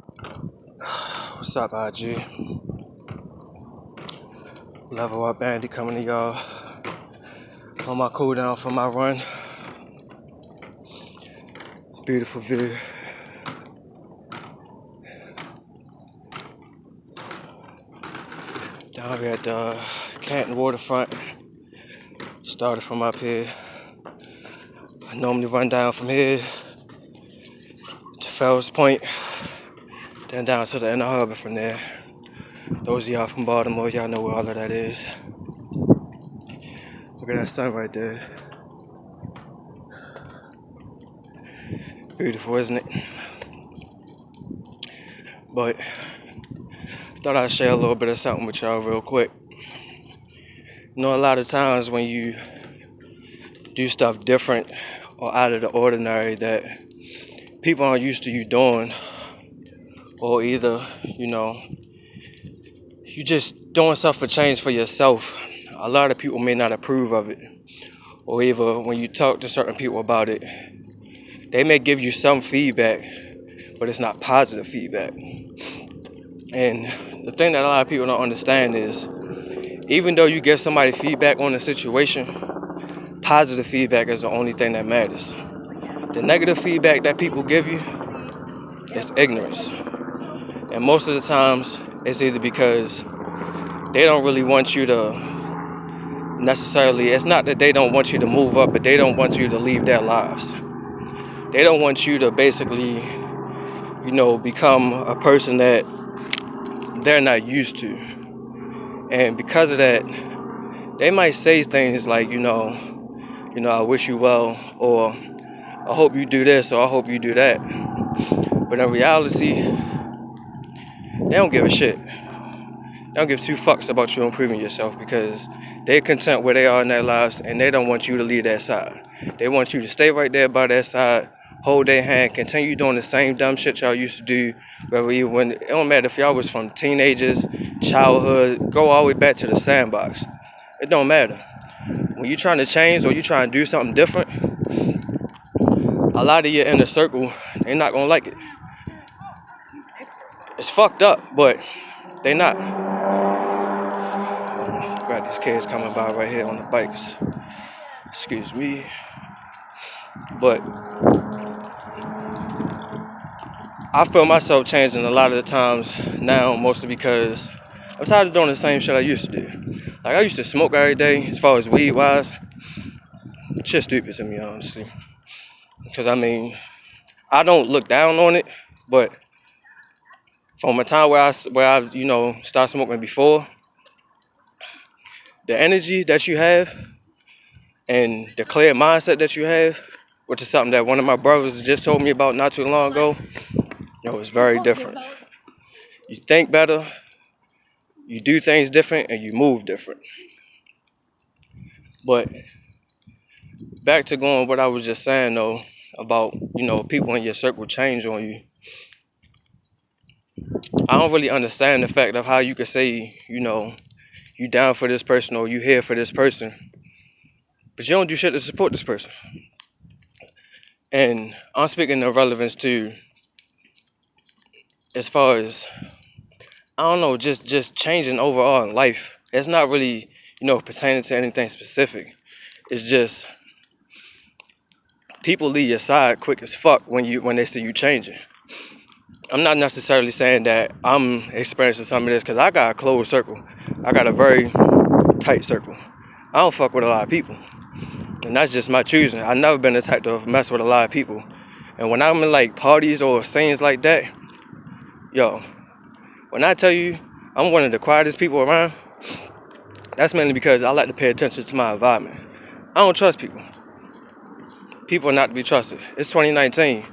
What's up, IG? Level Up Andy coming to y'all on my cool down for my run. Beautiful view. Down here at the Canton waterfront. Started from up here. I normally run down from here to Fells Point, then down to the Inner Harbor from there. Those of y'all from Baltimore, y'all know where all of that is. Look at that sun right there. Beautiful, isn't it? But thought I'd share a little bit of something with y'all real quick. You know, a lot of times when you do stuff different or out of the ordinary that people aren't used to you doing, or either, you just doing stuff for change for yourself, a lot of people may not approve of it. Or either when you talk to certain people about it, they may give you some feedback, but it's not positive feedback. And the thing that a lot of people don't understand is, even though you give somebody feedback on a situation, positive feedback is the only thing that matters. The negative feedback that people give you is ignorance. And most of the times, it's either because they don't really want you to necessarily, it's not that they don't want you to move up, but they don't want you to leave their lives. They don't want you to basically, become a person that they're not used to. And because of that, they might say things like, I wish you well, or I hope you do this, or I hope you do that. But in reality, they don't give a shit. They don't give two fucks about you improving yourself, because they're content where they are in their lives, and they don't want you to leave their side. They want you to stay right there by their side, hold their hand, continue doing the same dumb shit y'all used to do. It don't matter if y'all was from teenagers, childhood, go all the way back to the sandbox. It don't matter. When you're trying to change or you're trying to do something different, a lot of your inner circle, they're not gonna like it. It's fucked up, but they not. Got these kids coming by right here on the bikes. Excuse me. But I feel myself changing a lot of the times now, mostly because I'm tired of doing the same shit I used to do. Like, I used to smoke every day, as far as weed wise. Shit's stupid to me, honestly. Because, I don't look down on it, but from a time where I started smoking before, the energy that you have and the clear mindset that you have, which is something that one of my brothers just told me about not too long ago, it's very different. You think better, you do things different, and you move different. But back to going what I was just saying though, about, people in your circle change on you. I don't really understand the fact of how you could say, you down for this person or you here for this person, but you don't do shit to support this person. And I'm speaking of relevance to, as far as, I don't know, just changing overall in life. It's not really, pertaining to anything specific. It's just people leave your side quick as fuck when they see you changing. I'm not necessarily saying that I'm experiencing some of this, because I got a closed circle. I got a very tight circle. I don't fuck with a lot of people. And that's just my choosing. I've never been the type to mess with a lot of people. And when I'm in like parties or scenes like that, when I tell you I'm one of the quietest people around, that's mainly because I like to pay attention to my environment. I don't trust people. People are not to be trusted. It's 2019.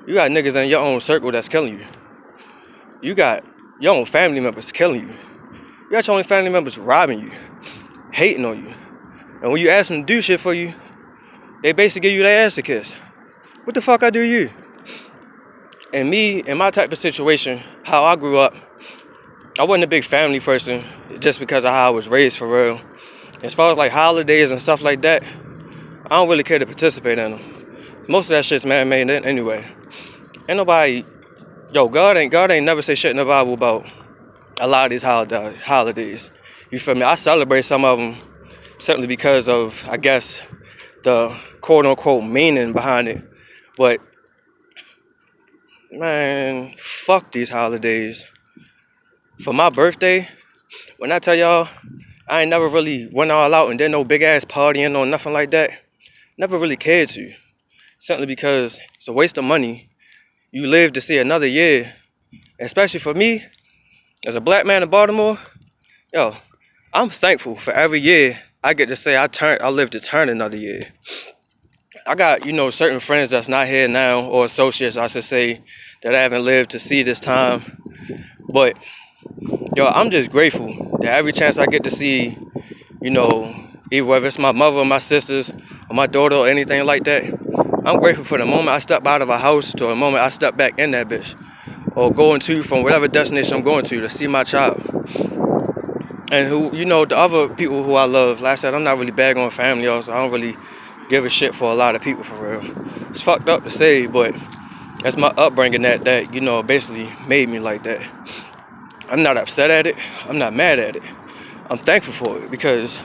You got niggas in your own circle that's killing you. You got your own family members killing you. You got your own family members robbing you, hating on you. And when you ask them to do shit for you, they basically give you their ass to kiss. What the fuck I do you? And me, in my type of situation, how I grew up, I wasn't a big family person just because of how I was raised, for real. As far as like holidays and stuff like that, I don't really care to participate in them. Most of that shit's man-made anyway. Ain't nobody Yo, God ain't never say shit in the Bible about a lot of these holidays. You feel me? I celebrate some of them simply because of, I guess, the quote unquote meaning behind it. But man, fuck these holidays. For my birthday, when I tell y'all, I ain't never really went all out and did no big ass partying or nothing like that. Never really cared to. Simply because it's a waste of money. You live to see another year. Especially for me, as a black man in Baltimore, yo, I'm thankful for every year I get to say I live to turn another year. I got, certain friends that's not here now, or associates, I should say, that I haven't lived to see this time. But, yo, I'm just grateful that every chance I get to see, either whether it's my mother or my sisters or my daughter or anything like that, I'm grateful for the moment I step out of a house to the moment I step back in that bitch. Or going to from whatever destination I'm going to see my child. And the other people who I love, like I said, I'm not really big on family also. I don't really give a shit for a lot of people for real. It's fucked up to say, but that's my upbringing that basically made me like that. I'm not upset at it. I'm not mad at it. I'm thankful for it because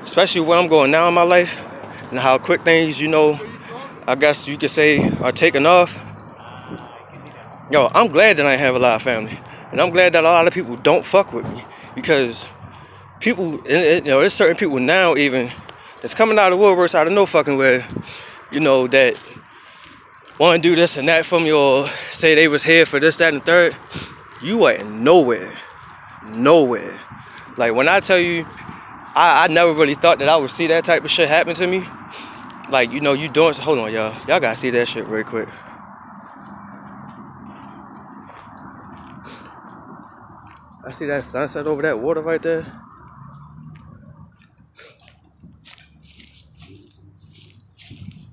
especially where I'm going now in my life and how quick things, I guess you could say are taking off. Yo, I'm glad that I have a lot of family. And I'm glad that a lot of people don't fuck with me. Because people, there's certain people now even that's coming out of the woodworks out of no fucking where, that want to do this and that for me or say they was here for this, that, and the third. You ain't nowhere. Nowhere. Like when I tell you, I never really thought that I would see that type of shit happen to me. Like, you doing, hold on, y'all. Y'all gotta see that shit real quick. I see that sunset over that water right there.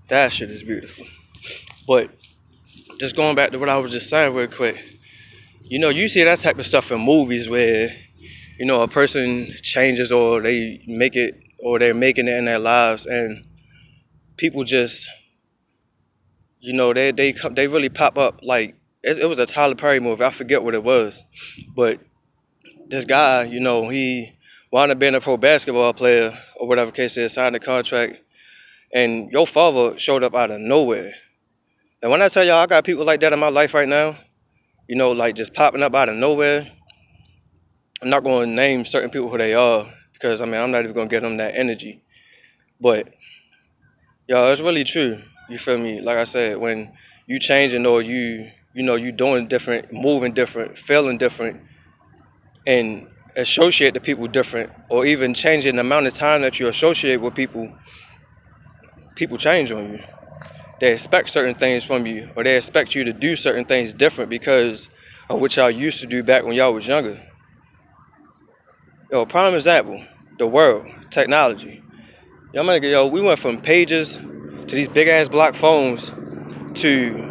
That shit is beautiful. But just going back to what I was just saying real quick. You see that type of stuff in movies where, a person changes or they make it or they're making it in their lives and people just, they really pop up. Like, it was a Tyler Perry movie. I forget what it was. But this guy, he wound up being a pro basketball player or whatever case is, signed a contract. And your father showed up out of nowhere. And when I tell y'all I got people like that in my life right now, like just popping up out of nowhere, I'm not going to name certain people who they are because, I'm not even going to give them that energy. But, y'all, it's really true. You feel me? Like I said, when you changing or you doing different, moving different, feeling different, and associate the people different, or even changing the amount of time that you associate with people change on you. They expect certain things from you, or they expect you to do certain things different because of what y'all used to do back when y'all was younger. Yo, prime example, the world, technology. We went from pages to these big ass block phones to,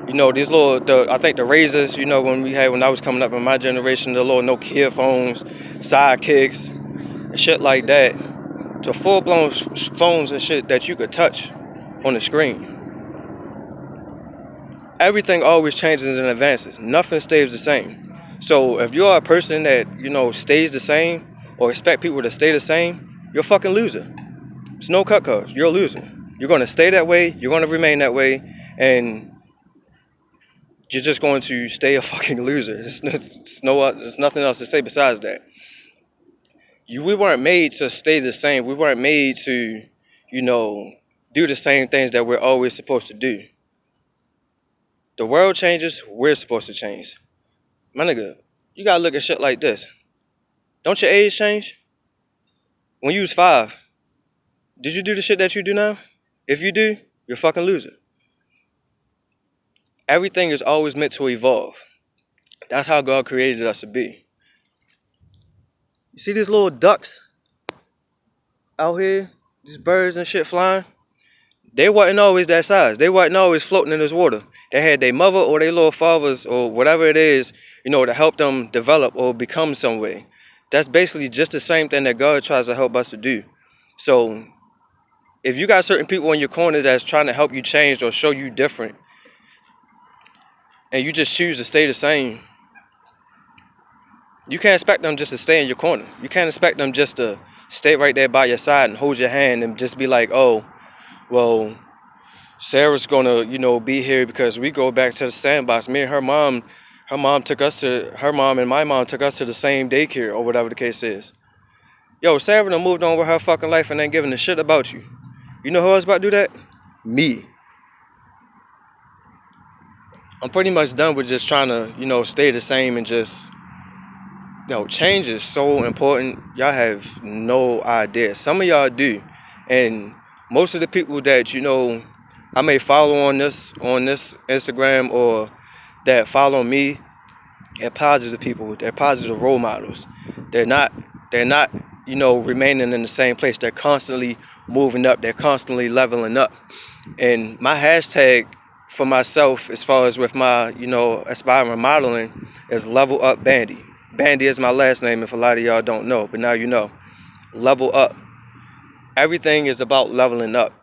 these little, I think the Razors, when I was coming up in my generation, the little Nokia phones, sidekicks, and shit like that, to full-blown phones and shit that you could touch on the screen. Everything always changes and advances. Nothing stays the same. So if you're a person that, stays the same or expect people to stay the same, you're a fucking loser. It's no cut cards. You're a loser. You're going to stay that way. You're going to remain that way. And you're just going to stay a fucking loser. There's nothing else to say besides that. We weren't made to stay the same. We weren't made to, do the same things that we're always supposed to do. The world changes, we're supposed to change. My nigga, you gotta look at shit like this. Don't your age change? When you was 5, did you do the shit that you do now? If you do, you're a fucking loser. Everything is always meant to evolve. That's how God created us to be. You see these little ducks out here? These birds and shit flying? They wasn't always that size. They wasn't always floating in this water. They had their mother or their little fathers or whatever it is, to help them develop or become some way. That's basically just the same thing that God tries to help us to do. So if you got certain people in your corner that's trying to help you change or show you different, and you just choose to stay the same, you can't expect them just to stay in your corner. You can't expect them just to stay right there by your side and hold your hand and just be like, oh, well, Sarah's gonna, be here because we go back to the sandbox. Me and her mom and my mom took us to the same daycare or whatever the case is. Yo, Sarah done moved on with her fucking life and ain't giving a shit about you. You know who else about to do that? Me. I'm pretty much done with just trying to, stay the same and just, change is so important. Y'all have no idea. Some of y'all do. And most of the people that, I may follow on this Instagram or that follow me, they're positive people. They're positive role models. They're not, remaining in the same place. They're constantly moving up. They're constantly leveling up. And my hashtag for myself, as far as with my, aspiring modeling, is Level Up Bandy. Bandy is my last name if a lot of y'all don't know, but now you know. Level up. Everything is about leveling up.